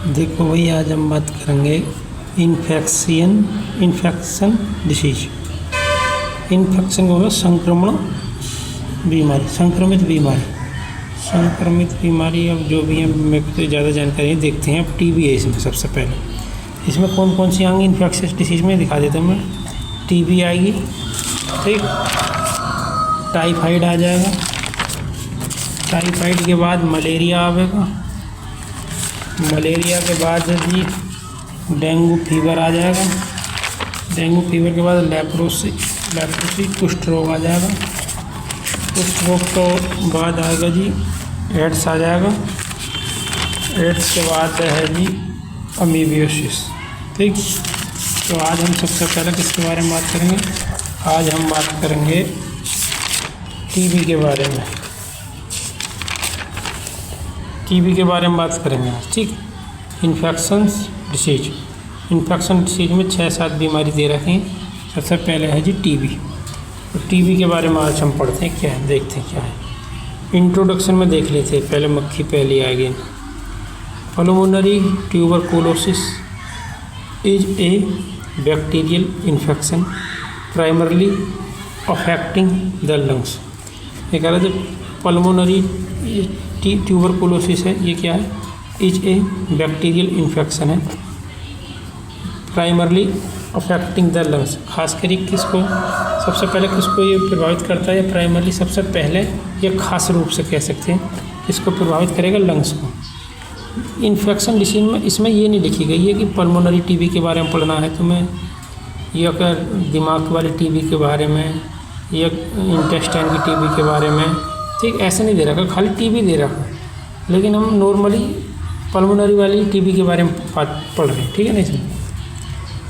देखो भाई, आज हम बात करेंगे इन्फेक्शन डिसीज। इन्फेक्शन को संक्रमण बीमारी, संक्रमित बीमारी। अब जो भी है मेरे को तो ज़्यादा जानकारी देखते हैं। अब टीबी है इसमें। सबसे पहले इसमें कौन कौन सी आएंगी इन्फेक्शियस डिसीज में दिखा देता हूँ मैं। टीबी आएगी, ठीक। टाइफाइड आ जाएगा। टाइफाइड के बाद मलेरिया आएगा। मलेरिया के बाद जी डेंगू फीवर आ जाएगा। डेंगू फीवर के बाद लेप्रोसी कुष्ठ रोग आ जाएगा। कुष्ठ रोग के बाद आएगा जी एड्स आ जाएगा। एड्स के बाद है जी अमीबियोसिस, ठीक। तो आज हम सबसे पहले किसके बारे में बात करेंगे? आज हम बात करेंगे टीबी के बारे में। टीबी के बारे में बात करेंगे आज, ठीक। इन्फेक्शन डिसीज में 6-7 बीमारी दे रखी हैं। सबसे पहले है जी टीबी। तो टीबी के बारे में आज हम पढ़ते हैं, क्या है, देखते हैं क्या है। इंट्रोडक्शन में देख लेते हैं। पहले मक्खी पहली आएगी। Pulmonary tuberculosis is a bacterial infection primarily affecting the lungs. ये कह रहे थे पल्मोनरी ट्यूबरकुलोसिस है, ये क्या है? इज ए बैक्टीरियल इन्फेक्शन है प्राइमरली अफेक्टिंग द लंग्स। खासकर किसको, सबसे पहले किसको ये प्रभावित करता है? या प्राइमरली सबसे पहले या खास रूप से कह सकते हैं किसको प्रभावित करेगा? लंग्स को। इन्फेक्शन डिसीज में इसमें ये नहीं लिखी गई है कि पल्मोनरी टीबी के बारे में पढ़ना है तुम्हें, या कर दिमाग वाली टीबी के बारे में, या इंटेस्टाइन की टीबी के बारे में, ठीक। ऐसे नहीं दे रखा, खाली टीबी दे रखा। लेकिन हम नॉर्मली पल्मोनरी वाली टीबी के बारे में पढ़ रहे हैं, ठीक है ना। इसमें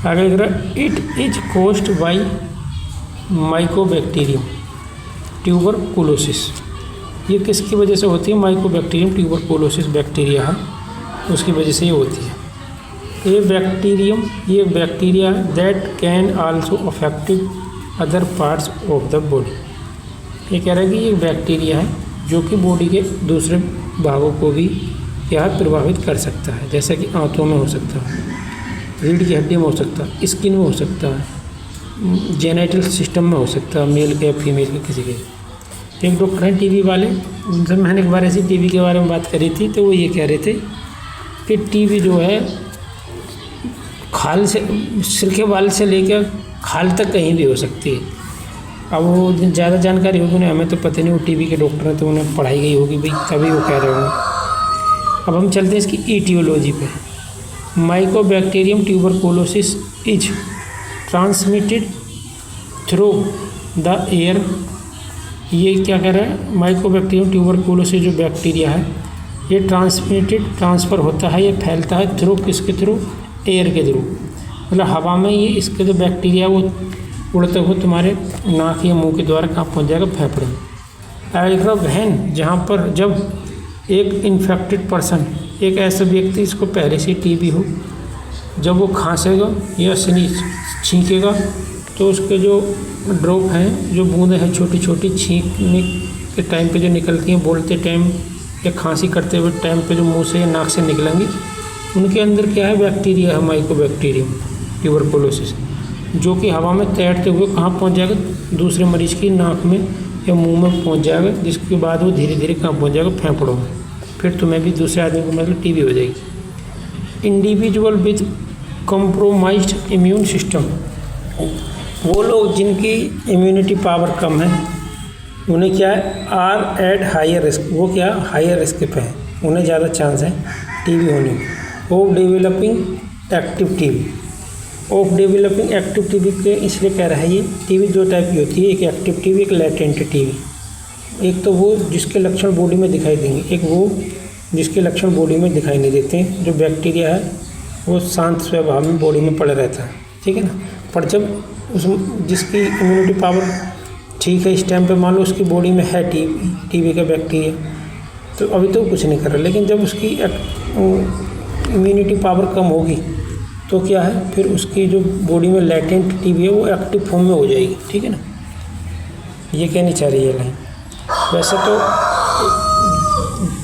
आगे लिख रहा, it is caused by Mycobacterium tuberculosis. ये किसकी वजह से होती है? माइकोबैक्टीरियम ट्यूबरकुलोसिस बैक्टीरिया है, उसकी वजह से ये होती है। ये bacteria that can also affected other parts of the body. ये कह रहा है कि ये बैक्टीरिया है जो कि बॉडी के दूसरे भागों को भी क्या प्रभावित कर सकता है। जैसे कि आंतों में हो सकता है, रीढ़ की हड्डी में हो सकता है, स्किन में हो सकता है, जेनेटल सिस्टम में हो सकता है, मेल के या फीमेल के किसी के। एक डॉक्टर हैं टीबी वाले, उनसे मैंने एक बार ऐसी टीबी के बारे में बात करी थी, तो वो ये कह रहे थे कि टीबी जो है खाल से, सिर के बाल से लेकर खाल तक कहीं भी हो सकती है। अब वो ज़्यादा जानकारी होगी उन्हें, हमें तो पता नहीं, वो टीबी के डॉक्टर हैं तो उन्हें पढ़ाई गई होगी भाई, तभी वो कह रहे होंगे। अब हम चलते हैं इसकी ईटियोलॉजी पे। Mycobacterium tuberculosis is transmitted through the air. ये क्या कह रहा है? माइकोबैक्टीरियम ट्यूबरकुलोसिस जो बैक्टीरिया है ये ट्रांसफ़र होता है, ये फैलता है थ्रू, किसके थ्रू? एयर के थ्रू। मतलब हवा में ये इसके जो बैक्टीरिया वो उड़ते हुए तुम्हारे नाक या मुंह के द्वारा कहाँ पहुँच जाएगा? फेफड़े में। वहन जहाँ पर जब एक इन्फेक्टेड पर्सन, एक ऐसा व्यक्ति इसको पहले से टीबी हो, जब वो खांसेगा या छींकेगा तो उसके जो ड्रॉप हैं, जो बूंदें हैं छोटी छोटी, छींकने के टाइम पे जो निकलती हैं, बोलते टाइम या खांसी करते हुए टाइम पे जो मुंह से या नाक से निकलेंगी, उनके अंदर क्या है? बैक्टीरिया है, माइकोबैक्टीरियम ट्यूबरकुलोसिस, जो कि हवा में तैरते हुए कहाँ पहुँच जाएगा? दूसरे मरीज की नाक में या मुंह में पहुँच जाएगा, जिसके बाद वो धीरे धीरे कहाँ पहुँच जाएगा? फेफड़ों में। फिर तुम्हें भी दूसरे आदमी को मतलब टीबी हो जाएगी। Individual with compromised immune system, वो लोग जिनकी इम्यूनिटी पावर कम है उन्हें क्या है? Are at higher risk. वो क्या हायर रिस्क पे है, उन्हें ज़्यादा चांस है टीबी होने की। ऑफ डेवलपिंग एक्टिव टीबी के इसलिए कह रहा है ये टीबी 2 टाइप की होती है, एक एक्टिव टीबी, एक लैटेंट टीबी। एक तो वो जिसके लक्षण बॉडी में दिखाई देंगे, एक वो जिसके लक्षण बॉडी में दिखाई नहीं देते हैं। जो बैक्टीरिया है वो शांत स्वभाव में बॉडी में पड़ा रहता है, ठीक है ना। पर जब उस जिसकी इम्यूनिटी पावर ठीक है, इस टाइम पे मान लो उसकी बॉडी में है टीबी का बैक्टीरिया, तो अभी तो कुछ नहीं कर रहा। लेकिन जब उसकी इम्यूनिटी पावर कम होगी तो क्या है? फिर उसकी जो बॉडी में लैटेंट टीबी है वो एक्टिव फॉर्म में हो जाएगी, ठीक है ना। ये कहनी चाह रही है लाइन। वैसे तो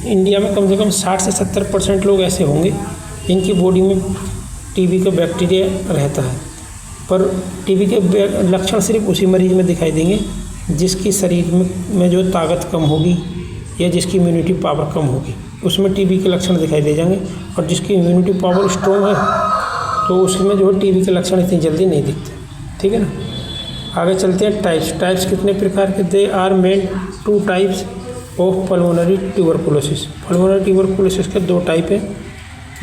इंडिया में कम से कम 60 से 70% लोग ऐसे होंगे इनकी बॉडी में टीबी का बैक्टीरिया रहता है, पर टीबी के लक्षण सिर्फ उसी मरीज में दिखाई देंगे जिसकी शरीर में जो ताकत कम होगी या जिसकी इम्यूनिटी पावर कम होगी, उसमें टीबी के लक्षण दिखाई दे जाएंगे। और जिसकी इम्यूनिटी पावर स्ट्रॉन्ग है तो उसमें जो है टीबी के लक्षण इतनी जल्दी नहीं दिखते। ठीक है ना। आगे चलते हैं। टाइप्स कितने प्रकार के? They are main 2 types of pulmonary tuberculosis. Pulmonary tuberculosis के 2 टाइप हैं,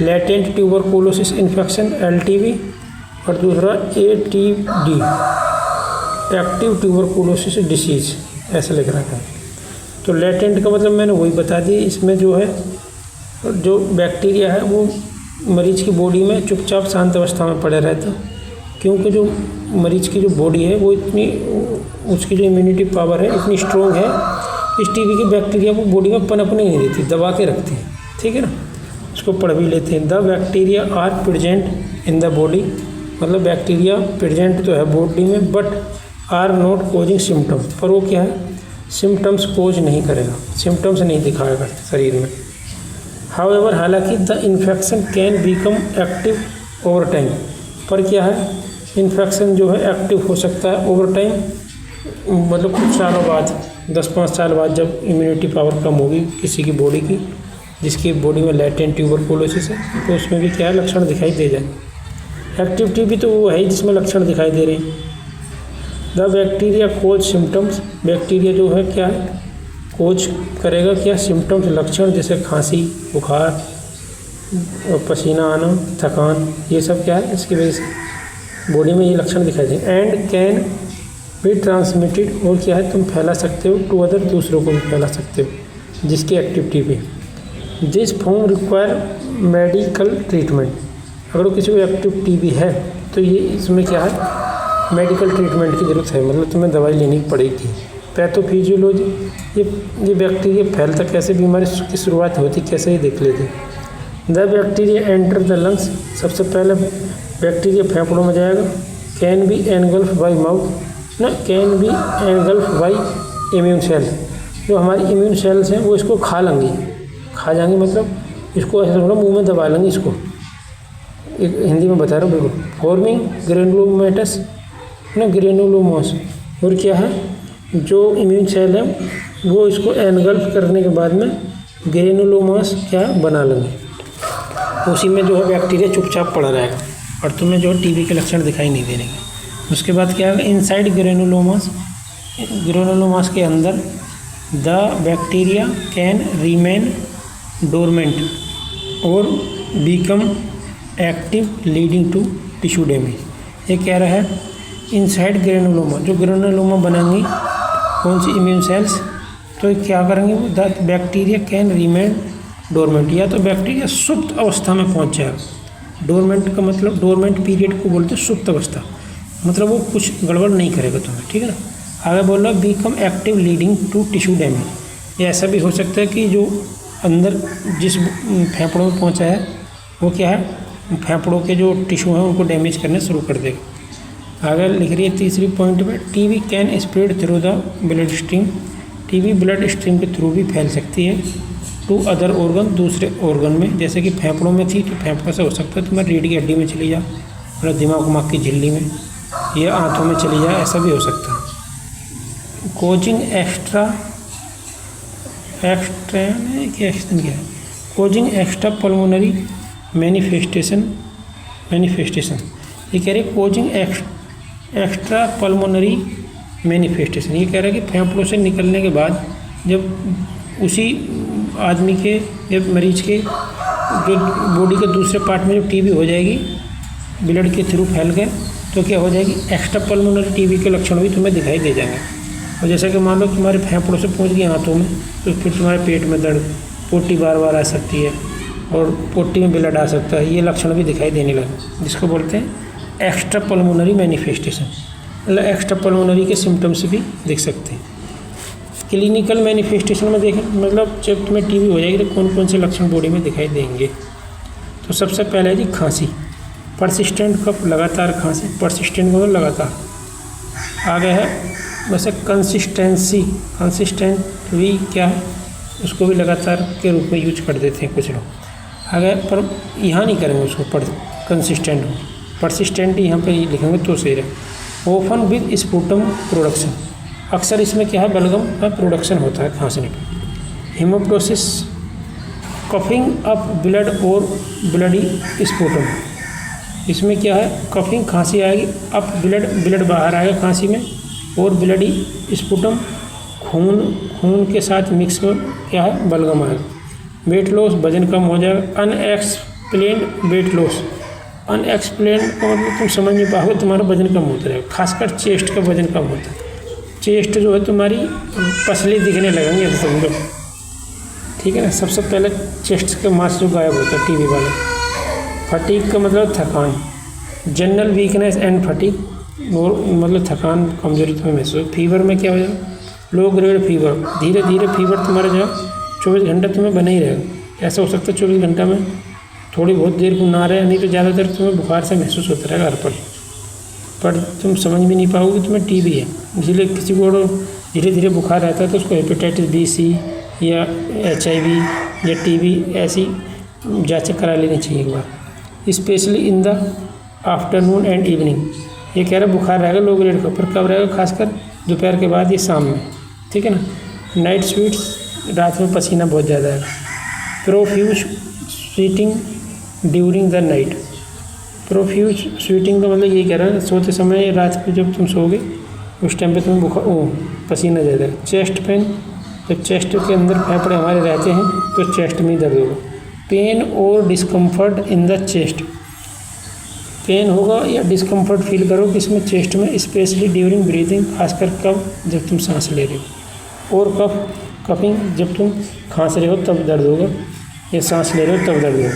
लेटेंट ट्यूबरकुलोसिस इन्फेक्शन LTB और दूसरा ATD एक्टिव ट्यूबरकुलोसिस डिसीज, ऐसा लिख रखा है। तो लेटेंट का मतलब मैंने वही बता दी, इसमें जो है जो बैक्टीरिया है वो मरीज की बॉडी में चुपचाप शांत अवस्था में पड़े रहता है, क्योंकि जो मरीज की जो बॉडी है वो इतनी, उसकी जो इम्यूनिटी पावर है इतनी स्ट्रॉन्ग है, इस टीबी के बैक्टीरिया को बॉडी में पनपने नहीं देती, दबा के रखती है। ठीक है ना। उसको पढ़ भी लेते हैं। The bacteria are present in the body, मतलब बैक्टीरिया प्रेजेंट तो है बॉडी में but are not causing symptom, पर वो क्या है, सिम्टम्स कोज नहीं करेगा, सिम्टम्स नहीं दिखाएगा शरीर में। हाउएवर, हालांकि the infection can become active over time, पर क्या है, इन्फेक्शन जो है एक्टिव हो सकता है ओवर टाइम, मतलब कुछ सालों बाद, 10-5 साल बाद जब इम्यूनिटी पावर कम होगी किसी की बॉडी की, जिसकी बॉडी में लेटेंट ट्यूबरकुलोसिस है, तो उसमें भी क्या है, लक्षण दिखाई दे जाए। एक्टिव टीबी तो वो है जिसमें लक्षण दिखाई दे रहे हैं। The bacteria cause symptoms, bacteria जो है क्या है, कोज करेगा क्या, सिम्टम्स लक्षण, जैसे खांसी, बुखार और पसीना आना, थकान, ये सब क्या है, इसकी वजह से बॉडी में ये लक्षण दिखाई देंगे। एंड कैन बी ट्रांसमिटेड, और क्या है, तुम फैला सकते हो टू अदर, दूसरों को भी फैला सकते हो जिसकी active TB. This form require medical treatment, अगर किसी को एक्टिव टीबी है तो ये इसमें क्या है, मेडिकल ट्रीटमेंट की ज़रूरत है, मतलब तुम्हें दवाई लेनी पड़ेगी। पैथोफिजियोलॉजी, ये बैक्टीरिया फैलता कैसे, बीमारी की शुरुआत होती कैसे, ही देख लेते। The bacteria enter the lungs, सबसे पहले बैक्टीरिया फेफड़ों में जाएगा। Can be engulf by mouth ना, can be engulf by immune cell, जो हमारी इम्यून सेल्स हैं वो इसको खा जाएंगी, मतलब इसको ऐसा थोड़ा मुँह में दबा लेंगे इसको, एक हिंदी में बता रहा हूँ बिल्कुल। फॉर्मिंग ग्रेनुलोमेटस ना, ग्रेनुलोमोस, और क्या है, जो इम्यून सेल है वो इसको एनगल्फ करने के बाद में ग्रेनुलोमोस क्या बना लेंगे, उसी में जो है बैक्टीरिया चुपचाप पड़ा रहेगा और तुम्हें जो टीबी के लक्षण दिखाई नहीं देंगे। उसके बाद क्या है, इनसाइड ग्रेनुलोमोस, ग्रेनुलोमोस के अंदर the bacteria can remain dormant और become active leading to tissue damage. ये कह रहा है इनसाइड ग्रेनुलोमा, जो ग्रेनुलोमा बनाएंगी कौन सी, इम्यून सेल्स, तो क्या करेंगे वो, the bacteria can remain dormant, या तो बैक्टीरिया सुप्त अवस्था में पहुंच जाएगा। डोरमेंट का मतलब, डोरमेंट पीरियड को बोलते हैं सुप्त अवस्था, मतलब वो कुछ गड़बड़ नहीं करेगा तुम्हें। ठीक है ना। आगे बोल रहा become active leading to tissue damage, ये ऐसा भी हो सकता है कि जो अंदर जिस फेफड़ों में पहुँचा है वो क्या है, फेफड़ों के जो टिश्यू हैं उनको डैमेज करना शुरू कर देगा। आगे लिख रही है तीसरी पॉइंट में, TB can spread through the blood stream, TB blood stream के थ्रू भी फैल सकती है टू अदर ऑर्गन, दूसरे ऑर्गन में, जैसे कि फेफड़ों में थी तो फेफड़ों से हो सकता है तुम्हारी रीढ़ की हड्डी में चली जाए, मतलब दिमाग की झिल्ली में, या आंतों में चली जाए, ऐसा भी हो सकता है। Causing causing extra pulmonary manifestation, ये कह रहे कोजिंग एक्स्ट्रा पल्मोनरी मैनिफेस्टेशन, ये कह रहा है कि फेफड़ों से निकलने के बाद जब उसी आदमी के, जब मरीज के जो बॉडी के दूसरे पार्ट में जो टीबी हो जाएगी ब्लड के थ्रू फैल गए, तो क्या हो जाएगी, एक्स्ट्रा पल्मोनरी टीबी के लक्षण भी तुम्हें दिखाई दे जाएंगे। और जैसा कि मान लो तुम्हारे फेफड़ों से पहुंच गई हाथों में, तो फिर तुम्हारे पेट में दर्द, पोटी बार बार आ सकती है और पोटी में ब्लड आ सकता है, ये लक्षण भी दिखाई देने लगे, जिसको बोलते हैं एक्स्ट्रा पल्मोनरी मैनिफेस्टेशन, मतलब एक्स्ट्रा पल्मोनरी के सिम्टम्स भी दिख सकते हैं। क्लिनिकल मैनिफेस्टेशन में देखें, मतलब जब तुम्हें टीबी हो जाएगी तो कौन कौन से लक्षण बॉडी में दिखाई देंगे। तो सबसे पहले है जी खांसी, परसिस्टेंट कफ, लगातार खांसी, परसिस्टेंट मतलब लगातार। आगे है वैसे कंसिस्टेंट भी क्या है, उसको भी लगातार के रूप में यूज कर देते हैं कुछ लोग। अगर पर यहाँ नहीं करेंगे उसको कंसिस्टेंट परसिस्टेंट यहाँ पे लिखेंगे तो सही रहे। ओफन विद स्पूटम प्रोडक्शन, अक्सर इसमें क्या है बलगम का प्रोडक्शन होता है खांसने पर। हेमोप्टोसिस, कफिंग अप ब्लड और ब्लडी स्पूटम, इसमें क्या है कफिंग खांसी आएगी, अप ब्लड बाहर आएगा खांसी में, और ब्लडी स्पूटम खून के साथ मिक्स में क्या है बलगम आएगा। वेट लॉस, वजन कम हो जाएगा। अनएक्सप्लेन्ड वेट लॉस, अनएक्सप्लेन्ड का मतलब तुम समझ नहीं पाओगे, तुम्हारा वजन कम होता रहेगा, खासकर चेस्ट का वजन कम होता है। चेस्ट जो है तुम्हारी पसली दिखने लगेंगे तो समझो, ठीक है ना। सबसे पहले चेस्ट का मांस जो गायब होता है टीबी वाले। फटीग का मतलब थकान, जनरल वीकनेस एंड फटीग, और मतलब थकान कमजोरी तुम्हें महसूस। फीवर में क्या हो जाएगा, लो ग्रेड फीवर, धीरे धीरे फीवर तुम्हारा जो 24 घंटा तुम्हें बना ही रहेगा। ऐसा हो सकता है 24 घंटा में थोड़ी बहुत देर को ना रहे, नहीं तो ज़्यादातर तुम्हें बुखार से महसूस होता रहेगा हर पर तुम समझ भी नहीं पाओगे तुम्हें टीबी है। इसलिए किसी को धीरे धीरे बुखार रहता है तो उसको हेपेटाइटिस बी, सी या HIV या टीबी ऐसी जांचें करा लेनी चाहिए एक बार। Specially in the afternoon and evening, ये कह रहा है बुखार रहेगा लो ग्रेड का, पर कब रहेगा, खासकर दोपहर के बाद या शाम में, ठीक है ना। नाइट स्वीट्स, रात में पसीना बहुत ज़्यादा है। Profuse sweating during the night, profuse sweating का मतलब ये कह रहा है सोते समय रात को जब तुम सोओगे उस टाइम पे तुम्हें बुखार पसीना ज़्यादा है। चेस्ट पेन, जब चेस्ट के अंदर फेफड़े हमारे रहते हैं तो चेस्ट में दर्द होगा। पेन और discomfort in the chest, pain होगा या डिस्कम्फर्ट फील करोगे इसमें चेस्ट में, स्पेशली ड्यूरिंग ब्रीदिंग, खासकर कब, जब तुम सांस ले रहे हो। और कफिंग, जब तुम खांस रहे हो तब दर्द होगा, या सांस ले रहे हो तब दर्द होगा।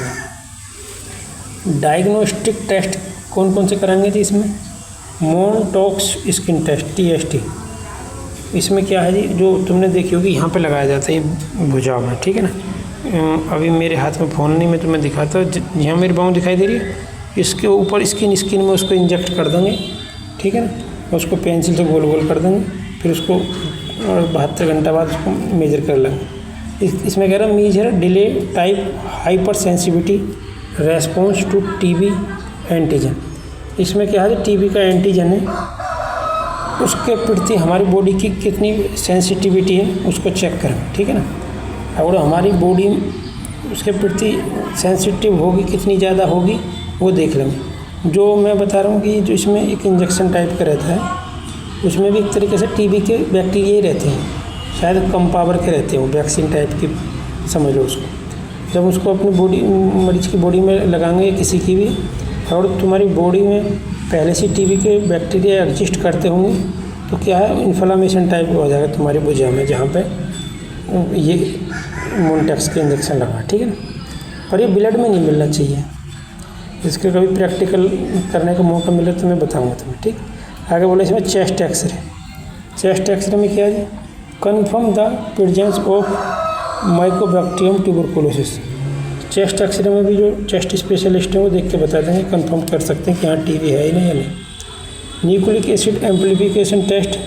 डायग्नोस्टिक टेस्ट कौन कौन से कराएंगे जी इसमें, मोनटॉक्स स्किन टेस्ट TST, इसमें क्या है जी जो तुमने देखी होगी यहाँ पे लगाया जाता है ये भुजाओं में, ठीक है ना। अभी मेरे हाथ में फ़ोन नहीं, मैं तुम्हें दिखाता हूँ, यहाँ मेरी बाँह दिखाई दे रही है, इसके ऊपर स्किन में उसको इंजेक्ट कर देंगे, ठीक है ना। उसको पेंसिल से गोल गोल कर देंगे, फिर उसको 72 घंटा बाद उसको मेजर कर लेंगे। इसमें कह रहा है major delay type hypersensitivity response to TB antigen, इसमें क्या है टीबी का एंटीजन है उसके प्रति हमारी बॉडी की कितनी सेंसिटिविटी है उसको चेक करें, ठीक है ना। अगर हमारी बॉडी उसके प्रति सेंसिटिव होगी, कितनी ज़्यादा होगी वो देख लेंगे। जो मैं बता रहा हूँ कि जो इसमें एक इंजेक्शन टाइप का रहता है, उसमें भी एक तरीके से टीबी के बैक्टीरिया ही रहते हैं, शायद कम पावर के रहते हैं वो, वैक्सीन टाइप की समझ लो उसको। जब उसको अपनी बॉडी मरीज की बॉडी में लगाएंगे किसी की भी, और तुम्हारी बॉडी में पहले से टीबी के बैक्टीरिया एग्जिस्ट करते होंगे तो क्या है इन्फ्लामेशन टाइप हो जाएगा तुम्हारी भुजा में, जहाँ पे ये मोनटॉक्स के इंजेक्शन लगा, ठीक है ना। और ये ब्लड में नहीं मिलना चाहिए, इसके कभी प्रैक्टिकल करने का मौका मिले तो मैं बताऊँगा तुम्हें, ठीक। आगे बोले इसमें चेस्ट एक्सरे, चेस्ट एक्सरे में क्या है confirm the presence of mycobacterium tuberculosis. Chest X-ray में भी जो चेस्ट स्पेशलिस्ट हैं वो देख के बता देंगे, कंफर्म कर सकते हैं कि हाँ टीबी है ही नहीं या नहीं। Nucleic acid amplification test,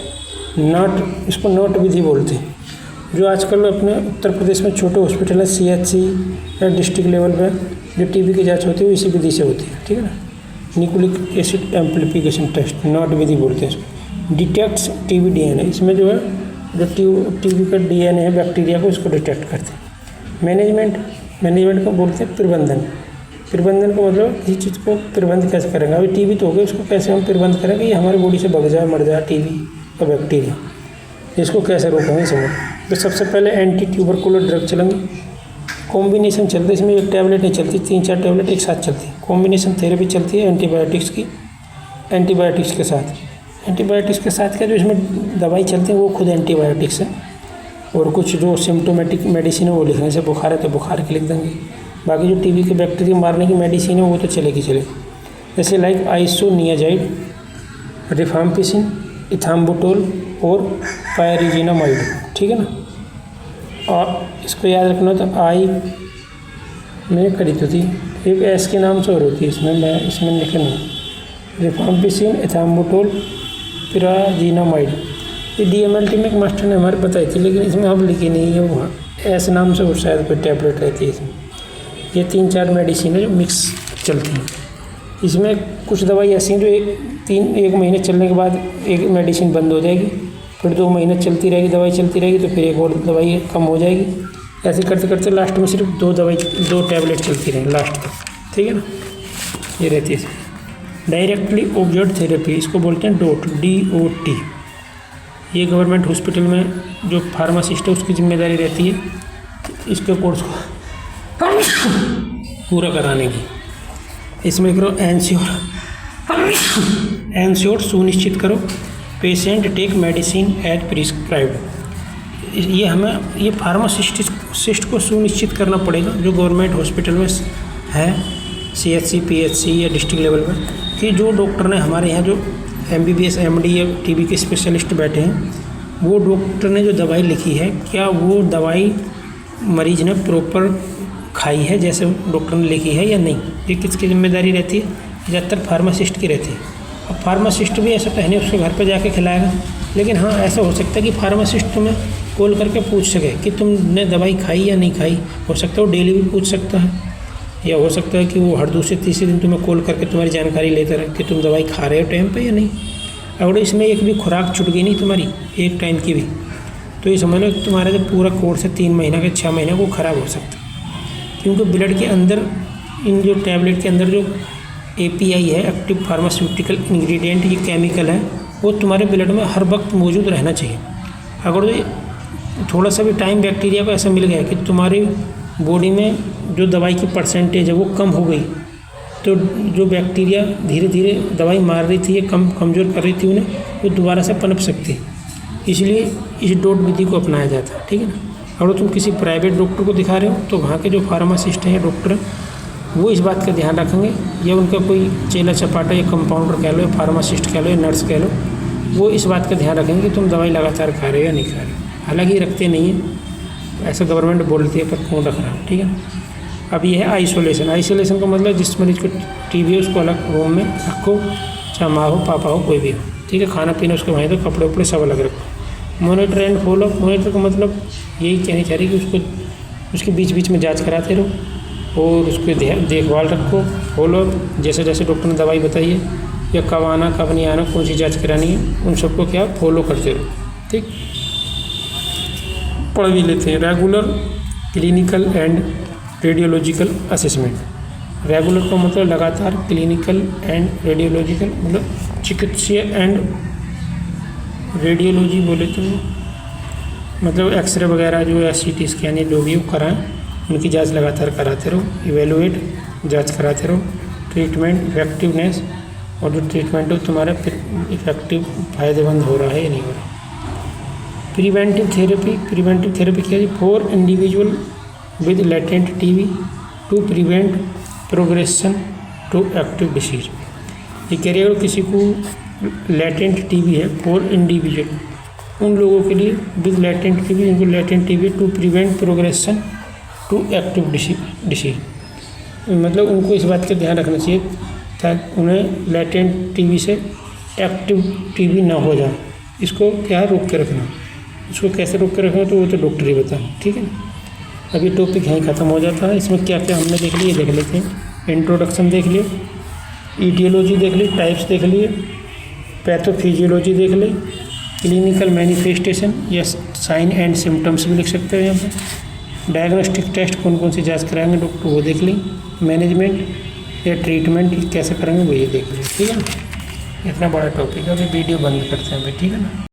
NAAT, इसको नॉट विधि बोलते हैं, जो आजकल अपने उत्तर प्रदेश में छोटे हॉस्पिटल है CHC या डिस्ट्रिक्ट लेवल पे जो टीबी की जांच होती है वो इसी विधि से होती है, ठीक है ना। Nucleic acid amplification test, NAAT विधि बोलते हैं इसको। डिटेक्ट्स टीबी DNA, इसमें जो है जो टीबी का DNA है बैक्टीरिया को इसको डिटेक्ट करते हैं। मैनेजमेंट को बोलते हैं प्रबंधन का मतलब किसी चीज़ को प्रबंध कैसे करेंगे। अभी टीबी तो हो गया, उसको कैसे हम प्रबंध करेंगे, ये हमारी बॉडी से भग जाए मर जाए टीबी का बैक्टीरिया, इसको कैसे रोकेंगे समझ। तो सबसे पहले एंटी ट्यूबरकुलर ड्रग चलेंगे, कॉम्बिनेशन चलती है, इसमें एक टैबलेट नहीं चलती, 3-4 टैबलेट एक साथ चलती है। कॉम्बिनेशन थेरेपी चलती है एंटीबायोटिक्स के साथ क्या जो इसमें दवाई चलती है वो खुद एंटीबायोटिक्स है, और कुछ जो सिम्टोमेटिक मेडिसिन है वो लिखेंगे, जैसे बुखार है तो बुखार की लिख देंगे, बाकी जो टीबी के बैक्टीरिया मारने की मेडिसिन है वो तो चलेगी, जैसे लाइक आइसोनियाजाइड, रिफाम्पिसिन, इथाम्बुटोल और पायरिजिनामाइड, ठीक है ना। और इसको याद रखना तो आई मैंने करी तो थी, एक एस के नाम से और होती है, इसमें लिखा नहीं, रिफाम्पिसिन, इथाम्बुटोल, पायरिजिनामाइड। ये DMLT में एक मास्टर ने हमारे बताई थी, लेकिन इसमें हम लिखी नहीं है, वो एस नाम से और शायद कोई टैबलेट रहती है इसमें। ये 3-4 मेडिसिन है जो मिक्स चलती हैं। इसमें कुछ दवाई ऐसी हैं जो एक महीने चलने के बाद एक मेडिसिन बंद हो जाएगी, फिर 2 महीने चलती रहेगी, दवाई चलती रहेगी, तो फिर एक और दवाई कम हो जाएगी। ऐसे करते करते लास्ट में सिर्फ 2 टैबलेट चलती रहेंगी लास्ट तक, ठीक है ना। ये रहती है डायरेक्टली ऑब्जर्व थेरेपी, इसको बोलते हैं डोट, DOT। ये गवर्नमेंट हॉस्पिटल में जो फार्मासिस्ट है उसकी जिम्मेदारी रहती है इसके कोर्स को पूरा कराने की। इसमें करो एंश्योर सुनिश्चित करो patient take medicine as prescribed. ये फार्मासिस्ट को सुनिश्चित करना पड़ेगा जो गवर्नमेंट हॉस्पिटल में है, CHC PHC या डिस्ट्रिक्ट लेवल पर, कि जो डॉक्टर ने हमारे यहाँ जो MBBS MD या TB के स्पेशलिस्ट बैठे हैं, वो डॉक्टर ने जो दवाई लिखी है क्या वो दवाई मरीज ने प्रॉपर खाई है जैसे डॉक्टर ने लिखी है या नहीं। ये किसकी जिम्मेदारी रहती है? ज़्यादातर फार्मासिस्ट की रहती है। अब फार्मासिस्ट भी ऐसा तो है नहीं उसके घर पर जाके खिलाएगा, लेकिन हाँ ऐसा हो सकता है कि फार्मासिस्ट तुम्हें कॉल करके पूछ सके कि तुमने दवाई खाई या नहीं खाई। हो सकता है वो डेली भी पूछ सकता है, या हो सकता है कि वो हर दूसरे तीसरे दिन तुम्हें कॉल करके तुम्हारी जानकारी लेता रहे कि तुम दवाई खा रहे हो टाइम पे या नहीं। अगर इसमें एक भी खुराक छूट गई नहीं तुम्हारी एक टाइम की भी, तो ये समझ लो तुम्हारा जो पूरा कोर्स है 3 महीना के 6 महीने वो ख़राब हो सकता है। क्योंकि ब्लड के अंदर इन जो टैबलेट के अंदर जो API है, एक्टिव फार्मास्यूटिकल इंग्रेडिएंट, ये केमिकल है, वो तुम्हारे ब्लड में हर वक्त मौजूद रहना चाहिए। अगर थोड़ा सा भी टाइम बैक्टीरिया को ऐसा मिल गया कि तुम्हारी बॉडी में जो दवाई की परसेंटेज है वो कम हो गई, तो जो बैक्टीरिया धीरे धीरे दवाई मार रही थी, ये कमज़ोर कर रही थी उन्हें, वो दोबारा से पनप सकती है। इसलिए इस डोट विधि को अपनाया जाता है, ठीक है ना। अगर तुम किसी प्राइवेट डॉक्टर को दिखा रहे हो तो वहाँ के जो फार्मासिस्ट हैं या डॉक्टर वो इस बात का ध्यान रखेंगे, या उनका कोई चेला चपाटा या कंपाउंडर कह लो, या फार्मासिस्ट कह लो, या नर्स कह लो, वो इस बात का ध्यान रखेंगे कि तुम दवाई लगातार खा रहे हो या नहीं खा रहे हो। हालांकि रखते नहीं हैं, ऐसा गवर्नमेंट बोलती है, पर कौन रख रहा है, ठीक है। अब ये है आइसोलेशन का मतलब जिस मरीज को TB है उसको अलग रूम में रखो, चाहे माँ हो पापा हो कोई भी हो, ठीक है। खाना पीना उसके वहीं, तो कपड़े उपड़े सब अलग रखो। मॉनिटर एंड फॉलो, मॉनिटर का मतलब यही कहनी चाह रही कि उसके बीच बीच में जांच कराते रहो और उसको देखभाल रखो, फॉलो जैसे जैसे डॉक्टर ने दवाई बताई है, या कब आना कब नहीं आना, कौन सी जांच करानी है, उन सबको क्या फॉलो करते रहो, ठीक। पढ़ भी लेते हैं। Regular clinical and radiological assessment. Regular का मतलब लगातार, क्लिनिकल एंड रेडियोलॉजिकल मतलब चिकित्सीय एंड रेडियोलॉजी बोले तो मतलब एक्सरे वगैरह जो है, CT स्कैन या जो भी वो कराएं, उनकी जांच लगातार कराते रहो। इवेलुएट जांच कराते रहो। ट्रीटमेंट इफेक्टिवनेस, और जो ट्रीटमेंट है तुम्हारा इफेक्टिव फ़ायदेमंद हो रहा है या नहीं हो रहा। प्रिवेंटिव थेरेपी क्या है? For individual with latent TB to prevent progression to active disease. ये कह रही है किसी को लेटेंट TB है, फॉर इंडिविजुअल, उन लोगों के लिए विद लेटेंट TB, जिनको latent TB to prevent progression to active disease, मतलब उनको इस बात का ध्यान रखना चाहिए ताकि उन्हें लेटेंट TB से एक्टिव TB ना हो जाए। इसको क्या रोक के रखना, इसको कैसे रोक के रखना तो वो तो डॉक्टर ही बताएं, ठीक है ना। अभी टॉपिक यहीं ख़त्म हो जाता है। इसमें क्या क्या हमने देख लिए, देख लेते हैं। इंट्रोडक्शन देख लिए, ईटियोलॉजी देख ली, टाइप्स देख लिए, पैथोफिजियोलॉजी देख ले, क्लिनिकल मैनिफेस्टेशन या साइन एंड सिम्टम्स भी लिख सकते हो यहाँ पर। डायग्नोस्टिक टेस्ट कौन कौन सी जांच कराएंगे डॉक्टर वो देख लें। मैनेजमेंट या ट्रीटमेंट कैसे करेंगे वो ये देख लें, ठीक है ना। इतना बड़ा टॉपिक है, अभी वीडियो बंद करते हैं अभी, ठीक है ना।